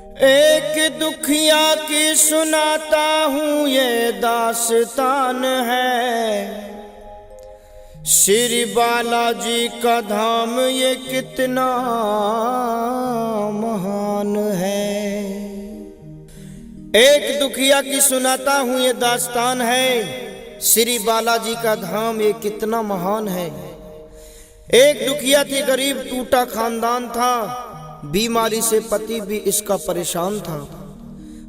एक दुखिया की सुनाता हूँ ये दास्तान है। श्री बालाजी का धाम ये कितना महान है। एक दुखिया की सुनाता हूँ ये दास्तान है। श्री बालाजी का धाम ये कितना महान है। एक दुखिया थी, गरीब टूटा खानदान था। बीमारी से पति भी इसका परेशान था।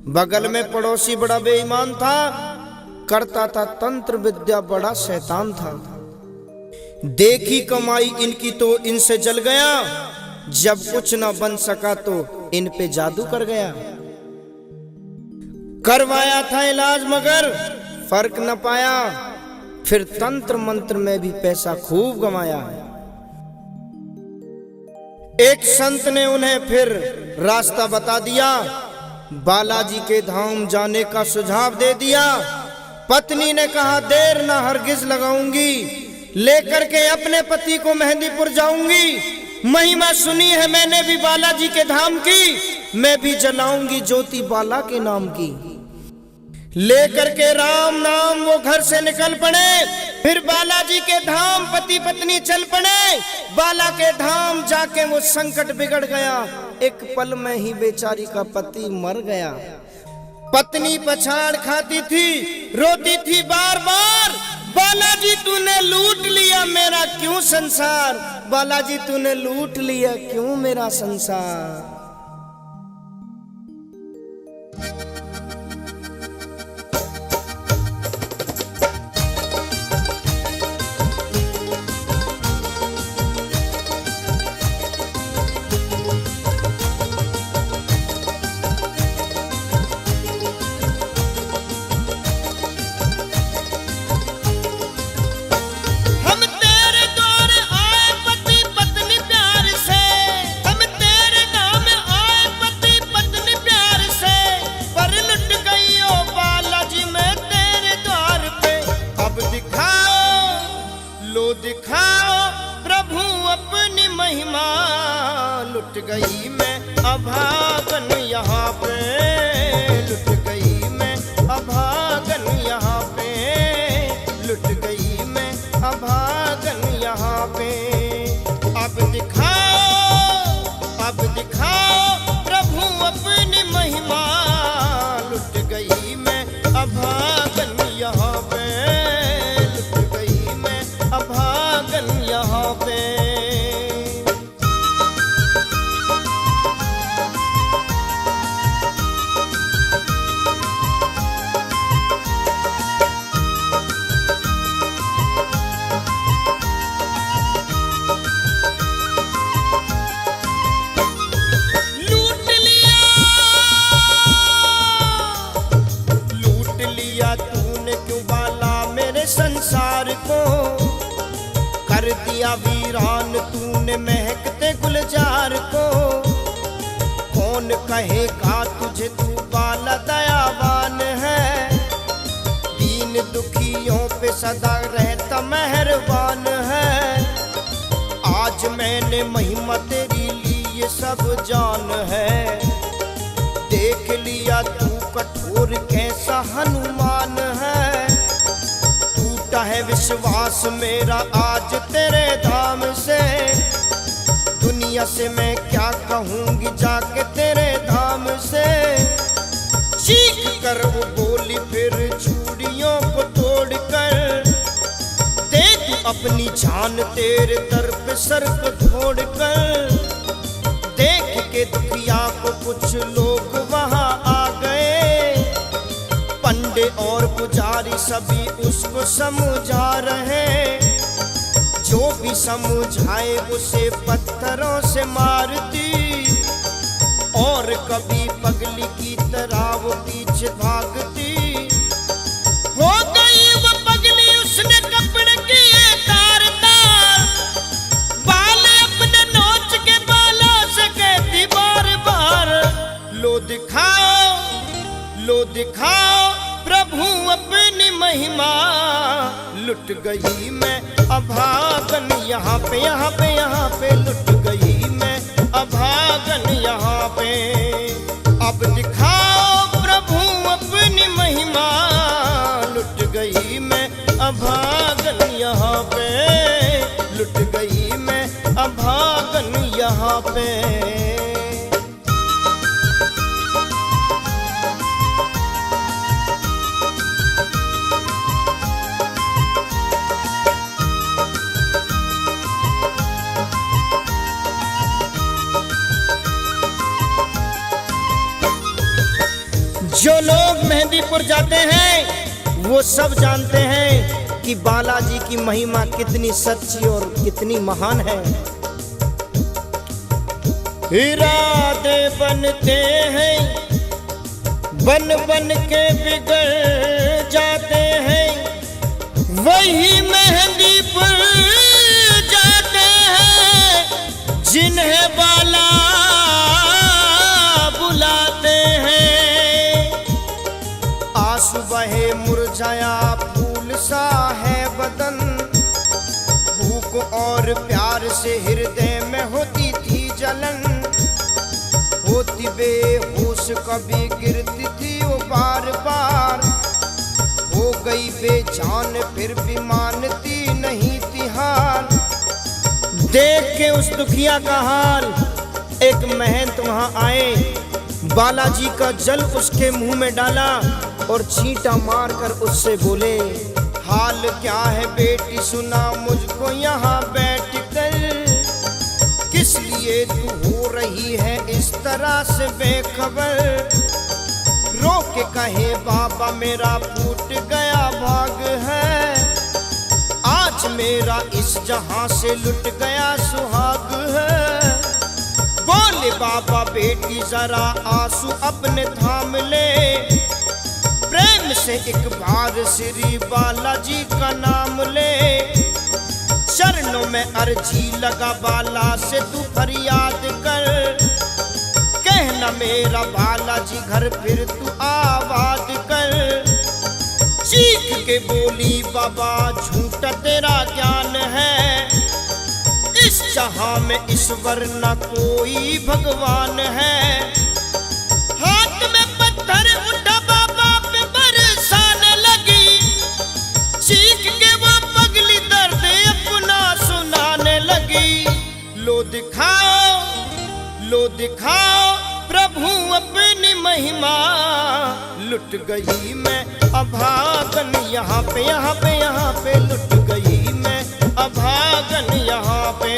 बगल में पड़ोसी बड़ा बेईमान था, करता था तंत्र विद्या, बड़ा शैतान था। देखी कमाई इनकी तो इनसे जल गया। जब कुछ न बन सका तो इन पे जादू कर गया। करवाया था इलाज मगर फर्क न पाया। फिर तंत्र मंत्र में भी पैसा खूब कमाया। एक संत ने उन्हें फिर रास्ता बता दिया। बालाजी के धाम जाने का सुझाव दे दिया। पत्नी ने कहा देर ना हरगिज लगाऊंगी, लेकर के अपने पति को मेहंदीपुर जाऊंगी। महिमा सुनी है मैंने भी बालाजी के धाम की, मैं भी जलाऊंगी ज्योति बाला के नाम की। लेकर के राम नाम वो घर से निकल पड़े। फिर बालाजी के धाम पति पत्नी चल पड़े। बाला के धाम जाके वो संकट बिगड़ गया। एक पल में ही बेचारी का पति मर गया। पत्नी पछाड़ खाती थी, रोती थी बार बार, बालाजी तूने लूट लिया मेरा क्यों संसार, बालाजी तूने लूट लिया क्यों मेरा संसार। दिखाओ प्रभु अपनी महिमा, लुट गई मैं अभागन यहाँ पे, लुट गई मैं अभागन यहाँ पे, लुट गई मैं अभागन यहाँ पे। अब दिखाओ प्रभु अपनी महिमा, लुट गई मैं अभागन यहाँ पे, अभागन यहाँ पे। लूट लिया तूने क्यों बाला मेरे संसार को, कर दिया वीरान तूने महकते गुलजार को। कौन कहेगा तुझे तू बाला दयावान है, दीन दुखियों पे सदा रहता मेहरबान है। आज मैंने महिमा तेरी ली ये सब जान है, देख लिया तू कठोर कैसा हनुमान है। है विश्वास मेरा आज तेरे धाम से, दुनिया से मैं क्या कहूँगी जाके तेरे धाम से। चीख कर वो बोली फिर चूड़ियों को तोड़ कर, दे तू अपनी जान तेरे दर पे सर को छोड़ कर। देख के दुखिया को कुछ लोग वहाँ आ गए, पंडे और पुजारी सभी उसको समझा रहे। जो भी समझाए उसे पत्थरों से मारती, और कभी पगली की तरह वो पीछे भागती। हो गई वो पगली उसने कपड़े किए तार तार, बाल अपने नोच के बालों से कहती बार बार, लो दिखाओ प्रभु अपनी महिमा, लुट गई मैं अभागन यहाँ पे लुट गई मैं अभागन यहाँ पे। अब दिखाओ प्रभु अपनी महिमा, लुट गई मैं अभागन यहाँ पे, लुट गई मैं अभागन यहाँ पे। जो लोग मेहंदीपुर जाते हैं वो सब जानते हैं कि बालाजी की महिमा कितनी सच्ची और कितनी महान है। इरादे बनते हैं, बन बन के बिगड़ जाते हैं, वही मेहंदीपुर जाते हैं जिन्हें बाला बुलाते हैं। सुबह मुरझाया फूल सा है बदन, भूख और प्यार से हृदय में होती थी जलन, होती बेहोश कभी गिरती थी वो बार बार, हो गई बेजान फिर भी मानती नहीं थी हार। देख के उस दुखिया का हाल एक महंत वहां आए, बालाजी का जल उसके मुंह में डाला और छींटा मारकर उससे बोले, हाल क्या है बेटी सुना मुझको यहाँ बैठ कर, किस लिए तू हो रही है इस तरह से बेखबर। रो के कहे बाबा मेरा फूट गया भाग है, आज मेरा इस जहां से लुट गया सुहाग है। बोले बाबा बेटी जरा आंसू अपने थाम ले, प्रेम से एक बार श्री बालाजी का नाम ले, चरणों में अर्जी लगा बाला से तू फरियाद कर, कहना मेरा बालाजी घर फिर तू आबाद कर। चीख के बोली बाबा झूठा तेरा ज्ञान है, इस जहां में ईश्वर न कोई भगवान है। हाथ में पत्थर उठा बाबा पे बरसाने लगी, चीख के वो पगली दर्द अपना सुनाने लगी। लो दिखाओ प्रभु अपनी महिमा, लुट गई मैं अभागन यहाँ पे, यहाँ पे, यहाँ पे, लुट गई मैं अभागन यहाँ पे।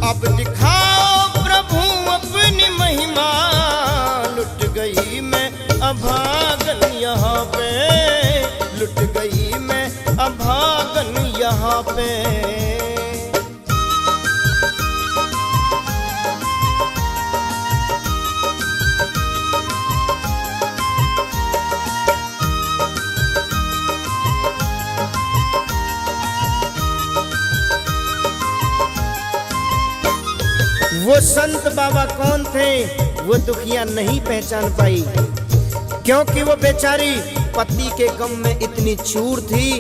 अब दिखाओ प्रभु अपनी महिमा, लुट गई मैं अभागन यहाँ पे, लुट गई मैं अभागन यहाँ पे। वो संत बाबा कौन थे वो दुखिया नहीं पहचान पाई, क्योंकि वो बेचारी पति के गम में इतनी चूर थी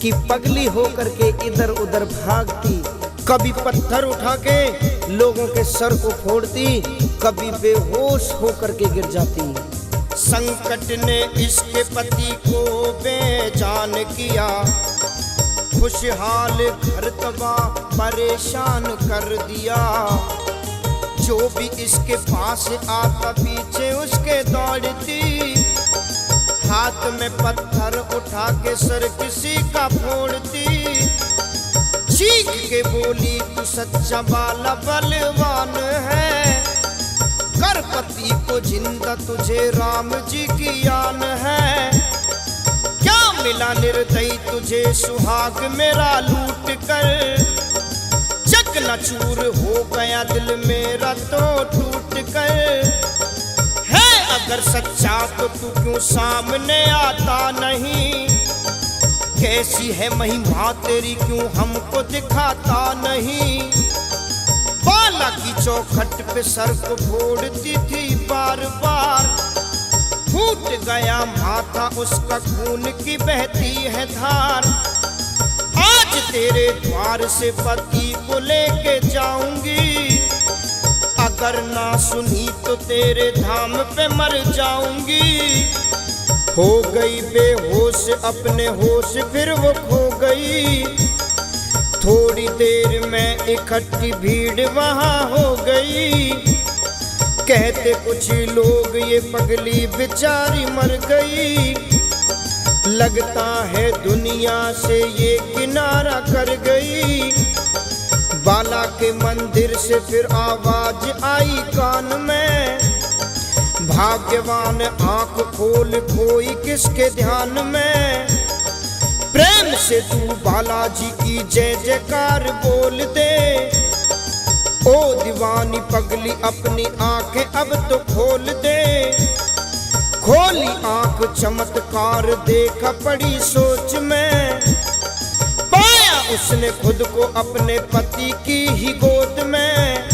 कि पगली होकर के इधर उधर भागती, कभी पत्थर उठा के लोगों के सर को फोड़ती, कभी बेहोश होकर के गिर जाती। संकट ने इसके पति को बेजान किया, खुशहाल घर तबाह परेशान कर दिया। जो भी इसके पास आता पीछे उसके दौड़ती, हाथ में पत्थर उठा के सर किसी का फोड़ती। चीख के बोली तू सच्चा बाला बलवान है, कर पति को जिंदा तुझे राम जी की आन है। क्या मिला निर्दयी तुझे सुहाग मेरा लूट कर, चकनाचूर हो गया दिल मेरा तो टूट कर। है अगर सच्चा तो तू क्यों सामने आता नहीं, कैसी है महिमा तेरी क्यों हमको दिखाता नहीं। बाला की चौखट पे सर को फोड़ती थी बार बार, फूट गया माथा उसका खून की बहती है धार। आज तेरे द्वार से पति को लेके जाऊंगी, अगर ना सुनी तो तेरे धाम पे मर जाऊंगी। हो गई बेहोश अपने होश फिर वो खो गई। थोड़ी देर में इकट्ठी भीड़ वहाँ हो गई। कहते कुछ लोग ये पगली बेचारी मर गई। लगता है दुनिया से ये किनारा कर गई। बाला के मंदिर से फिर आवाज आई कान में, भाग्यवान आंख खोल कोई किसके ध्यान में। प्रेम से तू बालाजी की जय जयकार बोल दे। ओ दीवानी पगली अपनी आंखें अब तो खोल दे। खोली आंख चमत्कार देखा पड़ी सोच में। पाया उसने खुद को अपने पति की ही गोद में।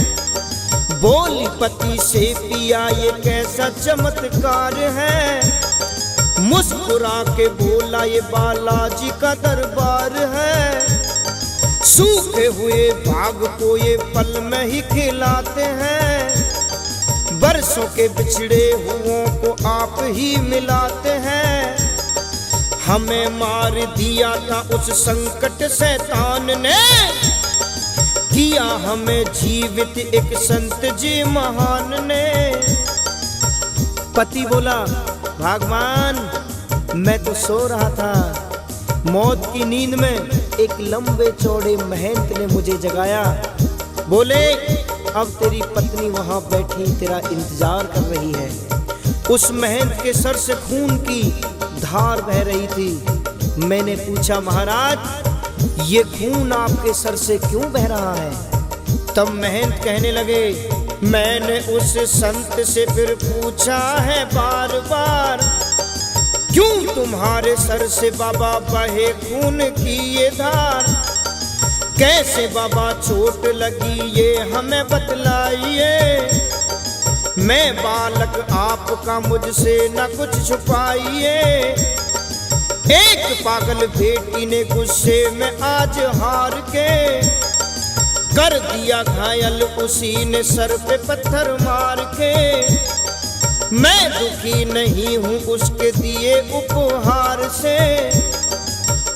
बोली पति से पिया ये कैसा चमत्कार है। मुस्कुरा के बोला ये बालाजी का दरबार है। सूखे हुए बाग को ये पल में ही खिलाते हैं। बरसों के बिछड़े हुओं को आप ही मिलाते हैं। हमें मार दिया था उस संकट शैतान ने, किया हमें जीवित एक संत जी महान ने। पति बोला भगवान मैं तो सो रहा था, मौत की नींद में एक लंबे चौड़े महंत ने मुझे जगाया। बोले अब तेरी पत्नी वहां बैठी तेरा इंतजार कर रही है। उस महंत के सर से खून की धार बह रही थी। मैंने पूछा महाराज ये खून आपके सर से क्यों बह रहा है? तब महंत कहने लगे मैंने उस संत से फिर पूछा है बार बार, क्यों तुम्हारे सर से बाबा बहे खून की ये धार? कैसे बाबा चोट लगी ये हमें बतलाइए। मैं बालक आपका मुझसे न कुछ छुपाइए। एक पागल बेटी ने गुस्से में आज हार के कर दिया घायल, उसी ने सर पे पत्थर मार के। मैं दुखी नहीं हूँ उसके दिए उपहार से,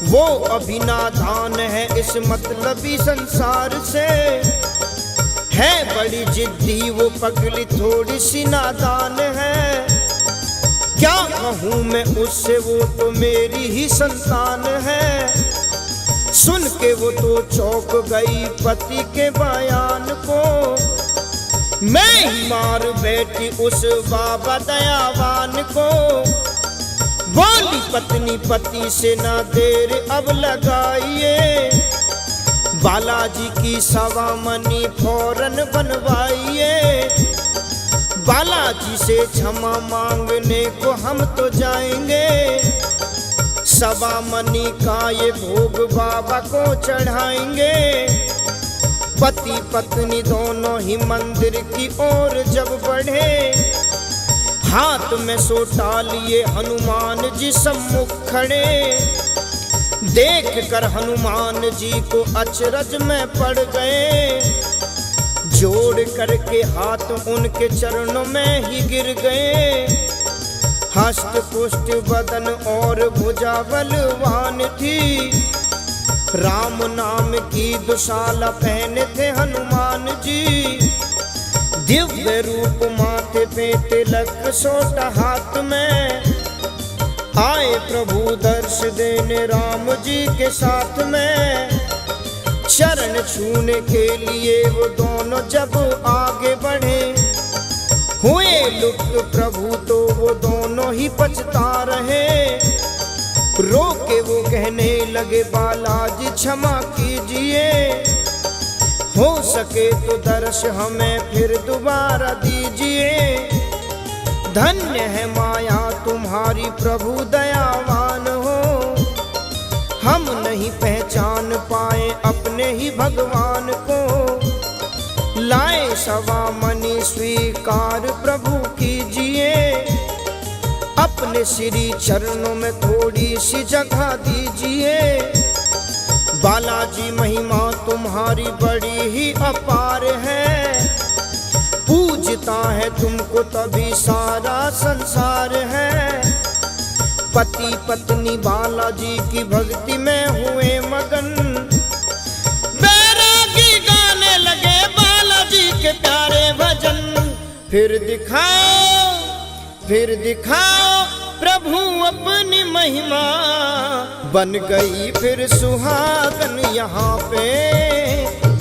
वो अभी नादान है इस मतलबी संसार से। है बड़ी जिद्दी वो पगली थोड़ी सी नादान है। क्या कहूँ मैं उससे वो तो मेरी ही संतान है। सुन के वो तो चौंक गई पति के बयान को। मैं ही मार बैठी उस बाबा दयावान को। बोली पत्नी पति से ना देर अब लगाइए। बालाजी की सवा मनी फौरन बनवाइए। बालाजी से क्षमा मांगने को हम तो जाएंगे। सवा मनी का ये भोग बाबा को चढ़ाएंगे। पति पत्नी दोनों ही मंदिर की ओर जब बढ़े, हाथ में सोटा लिए हनुमान जी सम्मुख खड़े। देख कर हनुमान जी को अचरज में पड़ गए। जोड़ करके हाथ उनके चरणों में ही गिर गए। हस्त पुष्ट बदन और भुजा बलवान थी। राम नाम की दुशाला पहने थे हनुमान जी। दिव्य रूप माथे पे तिलक सोटा हाथ में। आए प्रभु दर्श देने राम जी के साथ में। चरण छूने के लिए वो दोनों जब आगे बढ़े, हुए लुप्त प्रभु तो वो दोनों ही पछता रहे। रोके वो कहने लगे बालाजी क्षमा कीजिए। हो सके तो दर्श हमें फिर दोबारा दीजिए। धन्य है माया तुम्हारी प्रभु दयावान हो। हम नहीं पहचान पाए अपने ही भगवान को। लाए सवा मनी स्वीकार प्रभु कीजिए। अपने श्री चरणों में थोड़ी सी जगह दीजिए। बालाजी महिमा तुम्हारी बड़ी ही अपार है। पूजता है तुमको तभी सारा संसार है। पति पत्नी बालाजी की भक्ति में हुए मगन, बैरागी गाने लगे बालाजी के प्यारे भजन। फिर दिखाओ प्रभु अपनी महिमा, बन गई फिर सुहागन यहाँ पे,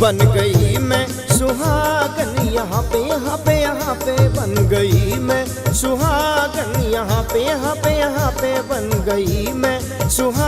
बन गई मैं सुहागन यहाँ पे, यहाँ पे, यहाँ पे बन गई मैं सुहागन यहाँ पे, यहाँ पे, यहाँ पे बन गई मैं सुहागन।